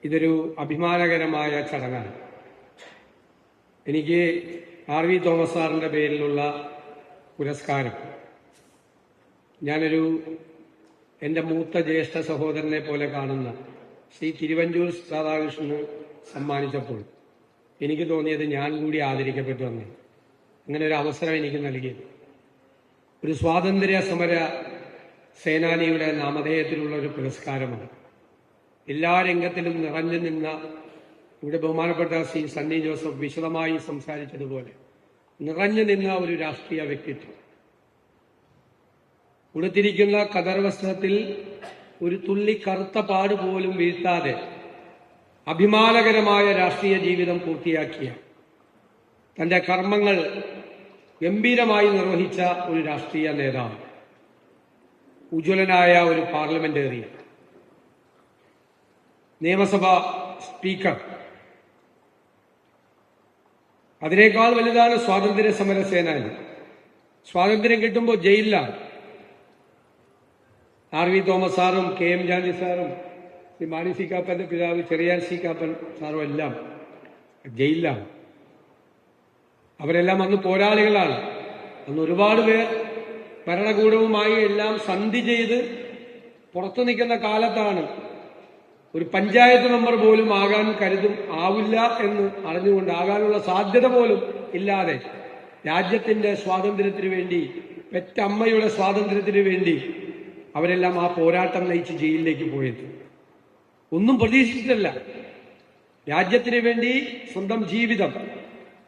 ഇതൊരു അഭിമാനകരമായ ചടങ്ങാണ്. എനിക്ക് ആർ.വി. തോമസ് സാറിന്റെ പേരിലുള്ള പുരസ്കാരം ഞാനൊരു എൻ്റെ മൂത്ത ജ്യേഷ്ഠ സഹോദരനെ പോലെ കാണുന്ന ശ്രീ തിരുവഞ്ചൂർ രാധാകൃഷ്ണന് സമ്മാനിച്ചപ്പോൾ എനിക്ക് തോന്നിയത് ഞാൻ കൂടി ആദരിക്കപ്പെട്ടു എന്ന്. അങ്ങനെ ഒരു അവസരം എനിക്ക് നൽകിയത് ഒരു സ്വാതന്ത്ര്യ സമര സേനാനിയുടെ നാമധേയത്തിലുള്ള ഒരു പുരസ്കാരമാണ്. എല്ലാ രംഗത്തിലും നിറഞ്ഞു നിന്ന ഇവിടെ ബഹുമാനപ്പെട്ട ശ്രീ സണ്ണി ജോസഫ് വിശദമായി സംസാരിച്ചതുപോലെ നിറഞ്ഞു നിന്ന ഒരു രാഷ്ട്രീയ വ്യക്തിത്വം. ഉടുത്തിരിക്കുന്ന കതർ വസ്ത്രത്തിൽ ഒരു തുള്ളി കറുത്ത പാട് പോലും വീഴ്ത്താതെ അഭിമാനകരമായ രാഷ്ട്രീയ ജീവിതം പൂർത്തിയാക്കിയ, തന്റെ കർമ്മങ്ങൾ ഗംഭീരമായി നിർവഹിച്ച ഒരു രാഷ്ട്രീയ നേതാവ്, ഉജ്ജ്വലനായ ഒരു പാർലമെന്റേറിയൻ, നിയമസഭാ സ്പീക്കർ. അതിനേക്കാൾ വലുതാണ് സ്വാതന്ത്ര്യ സമര സേനാനി. സ്വാതന്ത്ര്യം കിട്ടുമ്പോൾ ജയിലിലാണ്. ആർ.വി. തോമസ് സാറും കെ.എം. ജാനി സാറും ശ്രീ മാണി സി കാപ്പന്റെ പിതാവ് ചെറിയാൻ സി കാപ്പൻ സാറും എല്ലാം ജയിലിലാണ്. അവരെല്ലാം അന്ന് പോരാളികളാണ്. അന്ന് ഒരുപാട് പേർ ഭരണകൂടവുമായി എല്ലാം സന്ധി ചെയ്ത് പുറത്തു നിൽക്കുന്ന കാലത്താണ് ഒരു പഞ്ചായത്ത് മെമ്പർ പോലും ആകാൻ ആവില്ല എന്ന് അറിഞ്ഞുകൊണ്ട്, ആകാനുള്ള സാധ്യത പോലും ഇല്ലാതെ രാജ്യത്തിന്റെ സ്വാതന്ത്ര്യത്തിന് വേണ്ടി, പെറ്റമ്മയുടെ സ്വാതന്ത്ര്യത്തിന് വേണ്ടി അവരെല്ലാം ആ പോരാട്ടം നയിച്ച് ജയിലിലേക്ക് പോയത്. ഒന്നും പ്രതീക്ഷിച്ചിട്ടല്ല. രാജ്യത്തിന് വേണ്ടി സ്വന്തം ജീവിതം,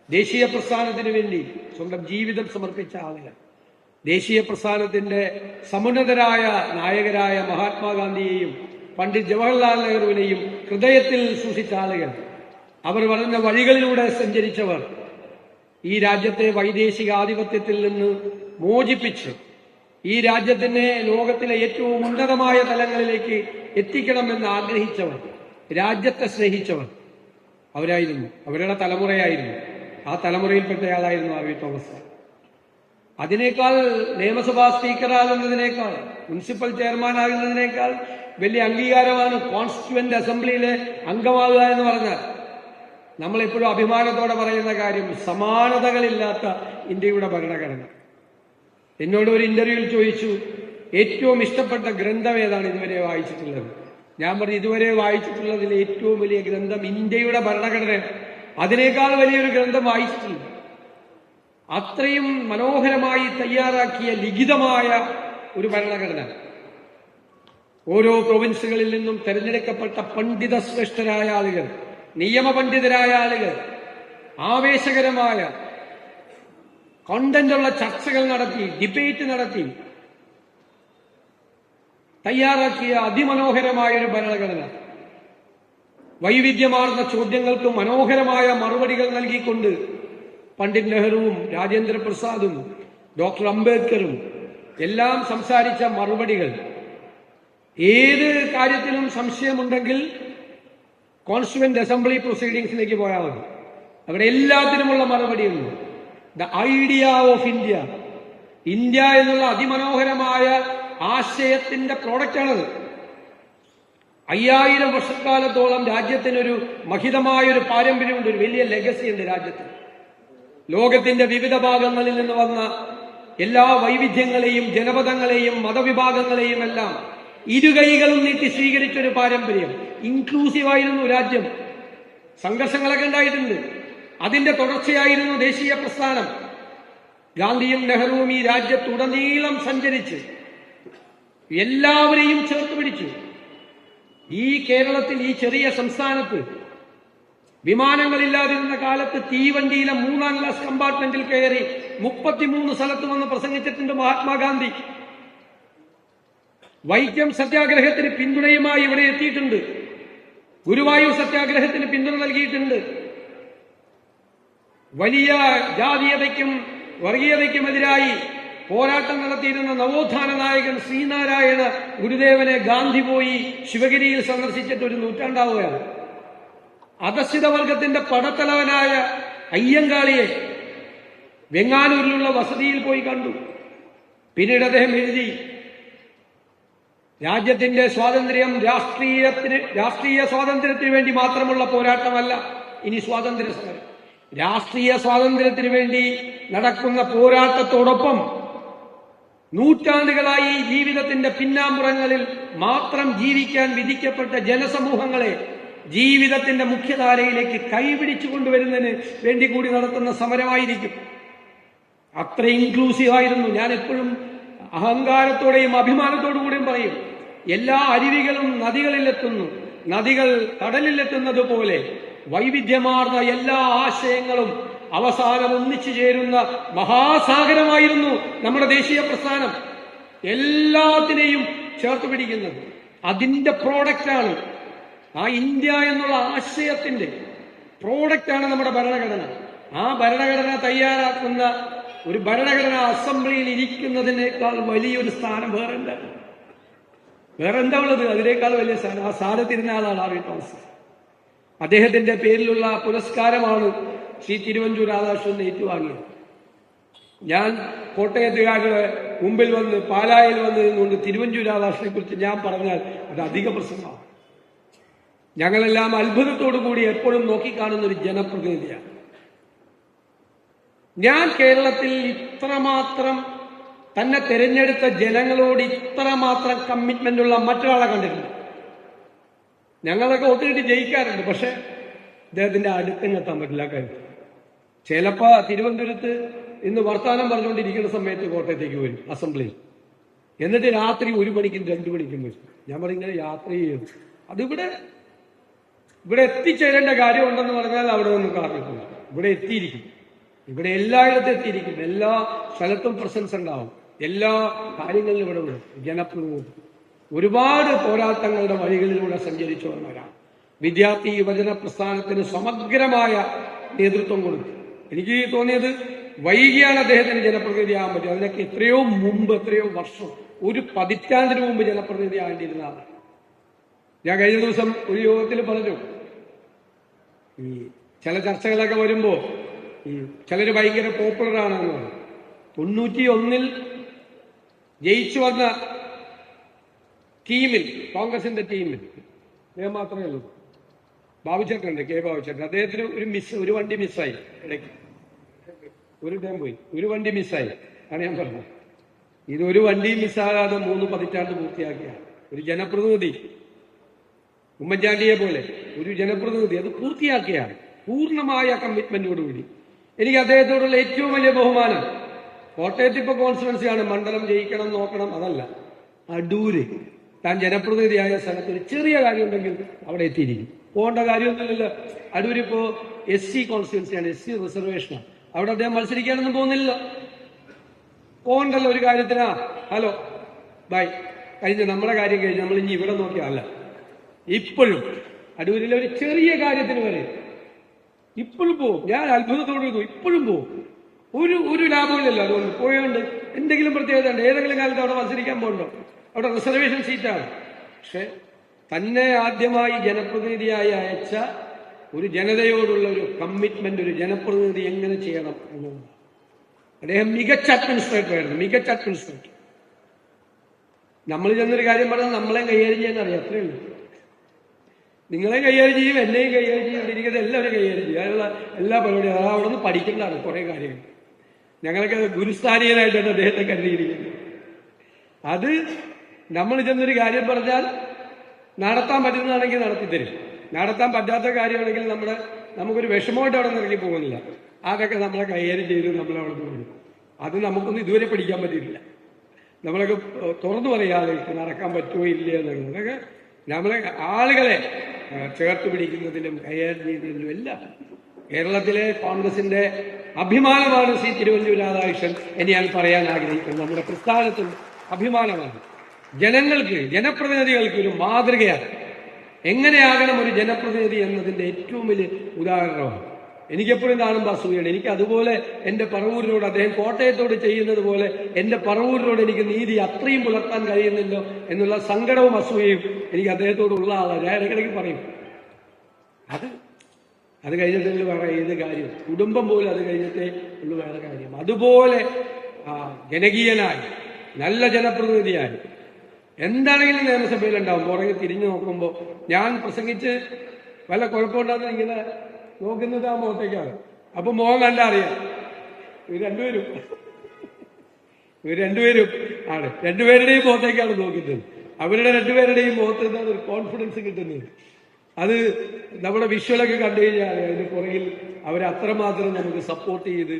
ദേശീയ പ്രസ്ഥാനത്തിന് വേണ്ടി സ്വന്തം ജീവിതം സമർപ്പിച്ച ആളുകൾ, ദേശീയ പ്രസ്ഥാനത്തിന്റെ സമുന്നതരായ നായകരായ മഹാത്മാഗാന്ധിയെയും പണ്ഡിറ്റ് ജവഹർലാൽ നെഹ്റുവിനെയും ഹൃദയത്തിൽ സൂക്ഷിച്ച ആളുകൾ, അവർ പറഞ്ഞ വഴികളിലൂടെ സഞ്ചരിച്ചവർ, ഈ രാജ്യത്തെ വൈദേശിക ആധിപത്യത്തിൽ നിന്ന് മോചിപ്പിച്ച് ഈ രാജ്യത്തിനെ ലോകത്തിലെ ഏറ്റവും ഉന്നതമായ തലങ്ങളിലേക്ക് എത്തിക്കണമെന്ന് ആഗ്രഹിച്ചവർ, രാജ്യത്തെ സ്നേഹിച്ചവർ അവരായിരുന്നു. അവരുടെ തലമുറയായിരുന്നു. ആ തലമുറയിൽപ്പെട്ടയാളായിരുന്നു ആർ.വി. തോമസ്. അതിനേക്കാൾ നിയമസഭാ സ്പീക്കറാകുന്നതിനേക്കാൾ, മുനിസിപ്പൽ ചെയർമാൻ ആകുന്നതിനേക്കാൾ വലിയ അംഗീകാരമാണ് കോൺസ്റ്റിറ്റ്യുവന്റ് അസംബ്ലിയിലെ അംഗമാകുക എന്ന് പറഞ്ഞാൽ. നമ്മളെപ്പോഴും അഭിമാനത്തോടെ പറയുന്ന കാര്യം സമാനതകളില്ലാത്ത ഇന്ത്യയുടെ ഭരണഘടന. എന്നോട് ഒരു ഇന്റർവ്യൂവിൽ ചോദിച്ചു, ഏറ്റവും ഇഷ്ടപ്പെട്ട ഗ്രന്ഥം ഏതാണ് ഇതുവരെ വായിച്ചിട്ടുള്ളത്? ഞാൻ പറഞ്ഞു, ഇതുവരെ വായിച്ചിട്ടുള്ളതിൽ ഏറ്റവും വലിയ ഗ്രന്ഥം ഇന്ത്യയുടെ ഭരണഘടന. അതിനേക്കാൾ വലിയൊരു ഗ്രന്ഥം വായിച്ചിട്ടില്ല. അത്രയും മനോഹരമായി തയ്യാറാക്കിയ ലിഖിതമായ ഒരു ഭരണഘടന. ഓരോ പ്രൊവിൻസുകളിൽ നിന്നും തെരഞ്ഞെടുക്കപ്പെട്ട പണ്ഡിത ശ്രേഷ്ഠരായ ആളുകൾ, നിയമപണ്ഡിതരായ ആളുകൾ ആവേശകരമായ കോണ്ടന്റുള്ള ചർച്ചകൾ നടത്തി, ഡിബേറ്റ് നടത്തി തയ്യാറാക്കിയ അതിമനോഹരമായ ഒരു ഭരണഘടന. വൈവിധ്യമാർന്ന ചോദ്യങ്ങൾക്ക് മനോഹരമായ മറുപടികൾ നൽകിക്കൊണ്ട് പണ്ഡിറ്റ് നെഹ്റുവും രാജേന്ദ്ര പ്രസാദും ഡോക്ടർ അംബേദ്കറും എല്ലാം സംസാരിച്ച മറുപടികൾ. ഏത് കാര്യത്തിലും സംശയമുണ്ടെങ്കിൽ കോൺസ്റ്റിറ്റ്യുവന്റ് അസംബ്ലി പ്രൊസീഡിംഗ്സിലേക്ക് പോയാൽ മതി. അവിടെ എല്ലാത്തിനുമുള്ള മറുപടിയുണ്ട്. The idea of India, India എന്നുള്ള അതിമനോഹരമായ ആശയത്തിന്റെ പ്രോഡക്റ്റാണത്. 5000 വർഷക്കാലത്തോളം രാജ്യത്തിനൊരു മഹിതമായൊരു പാരമ്പര്യമുണ്ട്, ഒരു വലിയ ലെഗസി ഉണ്ട് രാജ്യത്തിന്. ലോകത്തിന്റെ വിവിധ ഭാഗങ്ങളിൽ നിന്ന് വന്ന എല്ലാ വൈവിധ്യങ്ങളെയും ജനപദങ്ങളെയും മതവിഭാഗങ്ങളെയും എല്ലാം ഇരുകൈകളും നീട്ടി സ്വീകരിച്ചൊരു പാരമ്പര്യം. ഇൻക്ലൂസീവായിരുന്നു രാജ്യം. സംഘർഷങ്ങളൊക്കെ ഉണ്ടായിട്ടുണ്ട്. അതിന്റെ തുടർച്ചയായിരുന്നു ദേശീയ പ്രസ്ഥാനം. ഗാന്ധിയും നെഹ്റുവും ഈ രാജ്യത്തുടനീളം സഞ്ചരിച്ച് എല്ലാവരെയും ചേർത്ത് പിടിച്ചു. ഈ കേരളത്തിൽ, ഈ ചെറിയ സംസ്ഥാനത്ത് വിമാനങ്ങളില്ലാതിരുന്ന കാലത്ത് തീവണ്ടിയിലെ 3-ാം ക്ലാസ് കമ്പാർട്ട്മെന്റിൽ കയറി 33 സ്ഥലത്ത് വന്ന് പ്രസംഗിച്ചിട്ടുണ്ട് മഹാത്മാഗാന്ധി. വൈക്കം സത്യാഗ്രഹത്തിന് പിന്തുണയുമായി ഇവിടെ എത്തിയിട്ടുണ്ട്. ഗുരുവായൂർ സത്യാഗ്രഹത്തിന് പിന്തുണ നൽകിയിട്ടുണ്ട്. വലിയ ജാതീയതയ്ക്കും വർഗീയതയ്ക്കുമെതിരായി പോരാട്ടം നടത്തിയിരുന്ന നവോത്ഥാന നായകൻ ശ്രീനാരായണ ഗുരുദേവനെ ഗാന്ധി പോയി ശിവഗിരിയിൽ സന്ദർശിച്ചിട്ട് ഒരു നൂറ്റാണ്ടാവുകയാണ്. അധസ്ഥിത വർഗത്തിന്റെ പടത്തലവനായ അയ്യങ്കാളിയെ വെങ്ങാനൂരിലുള്ള വസതിയിൽ പോയി കണ്ടു. പിന്നീട് അദ്ദേഹം എഴുതി, രാജ്യത്തിന്റെ സ്വാതന്ത്ര്യം രാഷ്ട്രീയ സ്വാതന്ത്ര്യത്തിന് വേണ്ടി മാത്രമുള്ള പോരാട്ടമല്ല ഇനി സ്വാതന്ത്ര്യ സമരം. രാഷ്ട്രീയ സ്വാതന്ത്ര്യത്തിന് വേണ്ടി നടക്കുന്ന പോരാട്ടത്തോടൊപ്പം നൂറ്റാണ്ടുകളായി ജീവിതത്തിന്റെ പിന്നാമ്പുറങ്ങളിൽ മാത്രം ജീവിക്കാൻ വിധിക്കപ്പെട്ട ജനസമൂഹങ്ങളെ ജീവിതത്തിന്റെ മുഖ്യധാരയിലേക്ക് കൈപിടിച്ചു കൊണ്ടുവരുന്നതിന് വേണ്ടി കൂടി നടത്തുന്ന സമരമായിരിക്കും. അത്ര ഇൻക്ലൂസീവ് ആയിരുന്നു. ഞാൻ എപ്പോഴും അഹങ്കാരത്തോടെയും അഭിമാനത്തോടു കൂടിയും പറയും, എല്ലാ അരുവികളും നദികളിലെത്തുന്നു, നദികൾ കടലിലെത്തുന്നത് പോലെ വൈവിധ്യമാർന്ന എല്ലാ ആശയങ്ങളും അവസാനം ഒന്നിച്ചു ചേരുന്ന മഹാസാഗരമായിരുന്നു നമ്മുടെ ദേശീയ പ്രസ്ഥാനം. എല്ലാത്തിനെയും ചേർത്ത് പിടിക്കുന്നത് അതിന്റെ പ്രോഡക്റ്റാണ്. ആ ഇന്ത്യ എന്നുള്ള ആശയത്തിന്റെ പ്രോഡക്റ്റാണ് നമ്മുടെ ഭരണഘടന. ആ ഭരണഘടന തയ്യാറാക്കുന്ന ഒരു ഭരണഘടനാ അസംബ്ലിയിൽ ഇരിക്കുന്നതിനേക്കാൾ വലിയൊരു സ്ഥാനം വേറെന്താ ഉള്ളത്? അതിനേക്കാൾ വലിയ സ്ഥാനം. ആ സ്ഥാനത്തിരുന്ന ആളാണ് ആർ വി തോമസ്. അദ്ദേഹത്തിന്റെ പേരിലുള്ള പുരസ്കാരമാണ് ശ്രീ തിരുവഞ്ചൂർ രാധാകൃഷ്ണൻ ഏറ്റുവാങ്ങിയത്. ഞാൻ കോട്ടയത്തുകാരുടെ മുമ്പിൽ വന്ന് പാലായിൽ വന്ന് നിന്നുകൊണ്ട് തിരുവഞ്ചൂർ രാധാകൃഷ്ണനെ കുറിച്ച് ഞാൻ പറഞ്ഞാൽ അത് അധിക പ്രസംഗമാണ്. ഞങ്ങളെല്ലാം അത്ഭുതത്തോടു കൂടി എപ്പോഴും നോക്കിക്കാണുന്ന ഒരു ജനപ്രതിനിധിയാണ്. ഞാൻ കേരളത്തിൽ ഇത്രമാത്രം തന്നെ തിരഞ്ഞെടുത്ത ജനങ്ങളോട് ഇത്രമാത്രം കമ്മിറ്റ്മെന്റ് ഉള്ള മറ്റൊരാളെ കണ്ടിട്ടുണ്ട്. ഞങ്ങളൊക്കെ വോട്ട് കിട്ടി ജയിക്കാറുണ്ട്, പക്ഷെ അദ്ദേഹത്തിന്റെ അടുത്തെത്താൻ പറ്റില്ല കാര്യം. ചിലപ്പോ തിരുവനന്തപുരത്ത് ഇന്ന് വർത്തമാനം പറഞ്ഞുകൊണ്ടിരിക്കുന്ന സമയത്ത് കോട്ടയത്തേക്ക് വരും അസംബ്ലിയിൽ, എന്നിട്ട് രാത്രി 1 മണിക്കും 2 മണിക്കും വരും. ഞാൻ പറഞ്ഞിങ്ങനെ യാത്ര ചെയ്യും. അതിവിടെ എത്തിച്ചേരേണ്ട കാര്യമുണ്ടെന്ന് പറഞ്ഞാൽ അവിടെ ഒന്നും കാരണമില്ല. ഇവിടെ എത്തിയിരിക്കും, ഇവിടെ എല്ലായിടത്തും എത്തിയിരിക്കും, എല്ലാ സ്ഥലത്തും പ്രസൻസ് ഉണ്ടാവും, എല്ലാ കാര്യങ്ങളിലും ഇവിടെ വരും. ജനപ്രതിനിധി ഒരുപാട് പോരാട്ടങ്ങളുടെ വഴികളിലൂടെ സഞ്ചരിച്ചു വന്നവരാണ്. വിദ്യാർത്ഥി യുവജന പ്രസ്ഥാനത്തിന് സമഗ്രമായ നേതൃത്വം കൊടുത്തു. എനിക്ക് തോന്നിയത് വൈകിയാണ് അദ്ദേഹത്തിന് ജനപ്രതിനിധിയാകാൻ പറ്റും. അതിനൊക്കെ എത്രയോ മുമ്പ്, എത്രയോ വർഷം, ഒരു പതിറ്റാണ്ടിന് മുമ്പ് ജനപ്രതിനിധി ആകേണ്ടിയിരുന്ന ആളാണ്. ഞാൻ കഴിഞ്ഞ ദിവസം ഒരു യോഗത്തിൽ പറഞ്ഞു, ഈ ചില ചർച്ചകളൊക്കെ വരുമ്പോ ഈ ചിലര് ഭയങ്കര പോപ്പുലർ ആണെന്ന് പറഞ്ഞു. 91 ജയിച്ചു വന്ന ടീമിൽ, കോൺഗ്രസിന്റെ ടീമിൽ അദ്ദേഹം മാത്രമേ ഉള്ളൂ. ബാബുചേട്ടനുണ്ട്, കെ ബാബുചേട്ടൻ. അദ്ദേഹത്തിന് ഒരു വണ്ടി മിസ്സായി. ഇടയ്ക്ക് ഒരു ടൈം പോയി, ഒരു വണ്ടി മിസ്സായി ആണ് ഞാൻ പറഞ്ഞത്. ഇതൊരു വണ്ടി മിസ്സാകാതെ 3 പതിറ്റാണ്ട് പൂർത്തിയാക്കിയാണ് ഒരു ജനപ്രതിനിധി. ഉമ്മൻചാണ്ടിയെ പോലെ ഒരു ജനപ്രതിനിധി അത് പൂർത്തിയാക്കിയാണ് പൂർണ്ണമായ കമ്മിറ്റ്മെന്റോടുകൂടി. എനിക്ക് അദ്ദേഹത്തോടുള്ള ഏറ്റവും വലിയ ബഹുമാനം, കോട്ടയത്ത് ഇപ്പൊ കോൺസ്റ്റിറ്റ്യുവൻസിയാണ്, മണ്ഡലം ജയിക്കണം നോക്കണം, അതല്ല. അടൂര് താൻ ജനപ്രതിനിധിയായ സ്ഥലത്ത് ഒരു ചെറിയ കാര്യം ഉണ്ടെങ്കിൽ അവിടെ എത്തിയിരിക്കും. പോകേണ്ട കാര്യമൊന്നുമില്ലല്ലോ. അടൂരിപ്പോ SC കോൺസ്റ്റിറ്റ്യുവൻസിയാണ്, SC റിസർവേഷനാണ്. അവിടെ അദ്ദേഹം മത്സരിക്കാനൊന്നും പോകുന്നില്ല. പോകണ്ടല്ലോ ഒരു കാര്യത്തിനാ, ഹലോ ബൈ കഴിഞ്ഞ നമ്മുടെ കാര്യം കഴിഞ്ഞ് നമ്മൾ ഇനി ഇവിടെ നോക്കിയല്ല. ഇപ്പോഴും അടൂരിലെ ഒരു ചെറിയ കാര്യത്തിന് വരെ ഇപ്പോഴും പോവും. ഞാൻ അത്ഭുതത്തോട് ഇപ്പോഴും പോവും. ഒരു ലാഭമില്ലല്ലോ. അതുകൊണ്ട് പോയോണ്ട് എന്തെങ്കിലും പ്രത്യേകത ഉണ്ട്? ഏതെങ്കിലും കാലത്ത് അവിടെ മത്സരിക്കാൻ പോകണ്ടോ? അവിടെ റിസർവേഷൻ സീറ്റാണ്. പക്ഷെ തന്നെ ആദ്യമായി ജനപ്രതിനിധിയായി അയച്ച ഒരു ജനതയോടുള്ള ഒരു കമ്മിറ്റ്മെന്റ് ഒരു ജനപ്രതിനിധി എങ്ങനെ ചെയ്യണം എന്നുള്ളത്. അദ്ദേഹം മികച്ച അഡ്മിനിസ്ട്രേറ്റർ ആയിരുന്നു, മികച്ച അഡ്മിനിസ്ട്രേറ്റർ. നമ്മൾ ചെന്നൊരു കാര്യം പറഞ്ഞാൽ നമ്മളെ കൈകാര്യം ചെയ്യാൻ അറിയാം, അത്രേ ഉള്ളൂ. നിങ്ങളെ കൈകാര്യം ചെയ്യും, എന്നെയും കൈകാര്യം ചെയ്യും, എല്ലാവരും കൈകാര്യം ചെയ്യും. അതിനുള്ള എല്ലാ പരിപാടിയും അതാ അവിടെ നിന്ന് പഠിക്കേണ്ടതാണ് കുറെ കാര്യങ്ങൾ. ഞങ്ങളൊക്കെ ഗുരുസ്ഥാനീയനായിട്ടാണ് അദ്ദേഹത്തെ കരുതിയിരിക്കുന്നത്. അത് നമ്മൾ ചെന്നൊരു കാര്യം പറഞ്ഞാൽ നടത്താൻ പറ്റുന്നതാണെങ്കിൽ നടത്തിത്തരും, നടത്താൻ പറ്റാത്ത കാര്യമാണെങ്കിൽ നമുക്കൊരു വിഷമമായിട്ട് അവിടെ നിന്ന് ഇറങ്ങി പോകുന്നില്ല. അതൊക്കെ നമ്മളെ കൈകാര്യം ചെയ്ത് നമ്മളവിടെ പോകും. അത് നമുക്കൊന്നും ഇതുവരെ പഠിക്കാൻ പറ്റിയിട്ടില്ല. നമ്മളൊക്കെ തുറന്നു പറയാതെ നടക്കാൻ പറ്റുമോ ഇല്ല എന്നുള്ളത്. അതൊക്കെ നമ്മളെ ആളുകളെ ചേർത്ത് പിടിക്കുന്നതിലും കൈകാര്യം ചെയ്യുന്നതിലും എല്ലാം കേരളത്തിലെ കോൺഗ്രസിന്റെ അഭിമാനമാണ് ശ്രീ തിരുവഞ്ചൂർ രാധാകൃഷ്ണൻ എന്ന് ഞാൻ പറയാൻ ആഗ്രഹിക്കുന്നു. നമ്മുടെ പ്രസ്ഥാനത്തിൽ അഭിമാനമാണ്. ജനങ്ങൾക്ക്, ജനപ്രതിനിധികൾക്ക് ഒരു മാതൃകയാണ്. എങ്ങനെയാകണം ഒരു ജനപ്രതിനിധി എന്നതിന്റെ ഏറ്റവും വലിയ ഉദാഹരണമാണ്. എനിക്കെപ്പോഴും കാണുമ്പോൾ അസൂയാണ്. എനിക്ക് അതുപോലെ എൻ്റെ പറവൂരിനോട്, അദ്ദേഹം കോട്ടയത്തോട് ചെയ്യുന്നത് പോലെ എൻ്റെ പറവൂരിനോട് എനിക്ക് നീതി അത്രയും പുലർത്താൻ കഴിയുന്നില്ലോ എന്നുള്ള സങ്കടവും അസൂയയും എനിക്ക് അദ്ദേഹത്തോടുള്ള ആളാണ്. ഞാൻ ഇടയ്ക്കിടയ്ക്ക് പറയും, അത് കഴിഞ്ഞിട്ടുള്ള വേറെ ഏത് കാര്യം, കുടുംബം പോലും അത് കഴിഞ്ഞിട്ടേ ഉള്ളു വേറെ കാര്യം. അതുപോലെ ജനകീയനായി, നല്ല ജനപ്രതിനിധിയായി, എന്താണെങ്കിലും നിയമസഭയിലുണ്ടാവും. പുറകെ തിരിഞ്ഞു നോക്കുമ്പോൾ ഞാൻ പ്രസംഗിച്ച് വല്ല കുഴപ്പമുണ്ടാകുന്ന ഇങ്ങനെ നോക്കുന്നത് ആ മുഖത്തേക്കാണ്. അപ്പൊ മുഖം കണ്ടാ അറിയാം ഇവർ രണ്ടുപേരും ആണ്, രണ്ടുപേരുടെയും മുഖത്തേക്കാണ് നോക്കുന്നത്. അവരുടെ രണ്ടുപേരുടെയും മുഖത്ത് നിന്നാണ് ഒരു കോൺഫിഡൻസ് കിട്ടുന്നത്. അത് നമ്മുടെ വിഷ്വലൊക്കെ കണ്ടു കഴിഞ്ഞാൽ അതിന് പുറകിൽ അവരെ അത്രമാത്രം നമുക്ക് സപ്പോർട്ട് ചെയ്ത്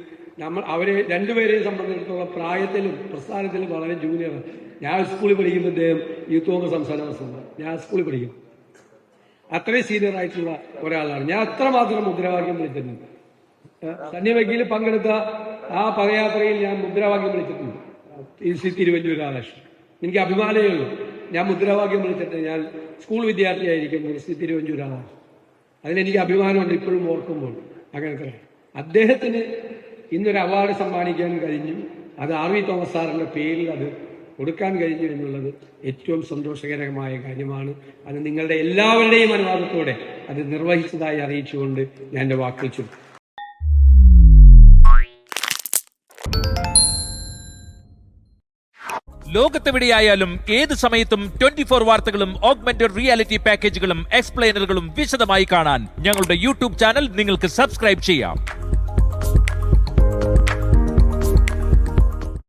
അവരെ രണ്ടുപേരെയും സംബന്ധിച്ചിടത്തോളം പ്രായത്തിലും പ്രസ്ഥാനത്തിലും വളരെ ജൂനിയറാണ്. ഞാൻ സ്കൂളിൽ പഠിക്കുന്ന അദ്ദേഹം യൂത്ത് കോൺഗ്രസ് സംസ്ഥാന പ്രസിഡന്റ്. ഞാൻ സ്കൂളിൽ പഠിക്കും. അത്രയും സീനിയർ ആയിട്ടുള്ള ഒരാളാണ്. ഞാൻ അത്രമാത്രം മുദ്രാവാക്യം വിളിച്ചിട്ടുണ്ട്. സണ്ണി വക്കീൽ പങ്കെടുത്ത ആ പദയാത്രയിൽ ഞാൻ മുദ്രാവാക്യം വിളിച്ചിട്ടുണ്ട്. ശ്രീ തിരുവഞ്ചൂർ രാധാകൃഷ്ണൻ. എനിക്ക് അഭിമാനമേ ഉള്ളൂ. ഞാൻ മുദ്രാവാക്യം വിളിച്ചിട്ട് ഞാൻ സ്കൂൾ വിദ്യാർത്ഥിയായിരിക്കുമ്പോൾ ശ്രീ തിരുവഞ്ചൂർ രാധാകൃഷ്ണൻ. അതിലെനിക്ക് അഭിമാനമുണ്ട് ഇപ്പോഴും ഓർക്കുമ്പോൾ. അങ്ങനത്തെ അദ്ദേഹത്തിന് ഇന്നൊരു അവാർഡ് സമ്മാനിക്കാൻ കഴിഞ്ഞു. അത് ആർ.വി. തോമസ് സാറിന്റെ പേരിൽ അത് കൊടുക്കാൻ കഴിഞ്ഞു എന്നുള്ളത് ഏറ്റവും സന്തോഷകരമായ കാര്യമാണ്. അത് നിങ്ങളുടെ എല്ലാവരുടെയും അനുവാദത്തോടെ അത് നിർവഹിച്ചതായി അറിയിച്ചുകൊണ്ട് ഞാൻ എൻ്റെ വാക്കുകൾ ചുരുക്കും. ലോകത്തെവിടെയായാലും ഏത് സമയത്തും 24 വാർത്തകളും ഓഗ്മെന്റഡ് റിയാലിറ്റി പാക്കേജുകളും എക്സ്പ്ലെയിനറുകളും വിശദമായി കാണാൻ ഞങ്ങളുടെ യൂട്യൂബ് ചാനൽ നിങ്ങൾക്ക് സബ്സ്ക്രൈബ് ചെയ്യാം.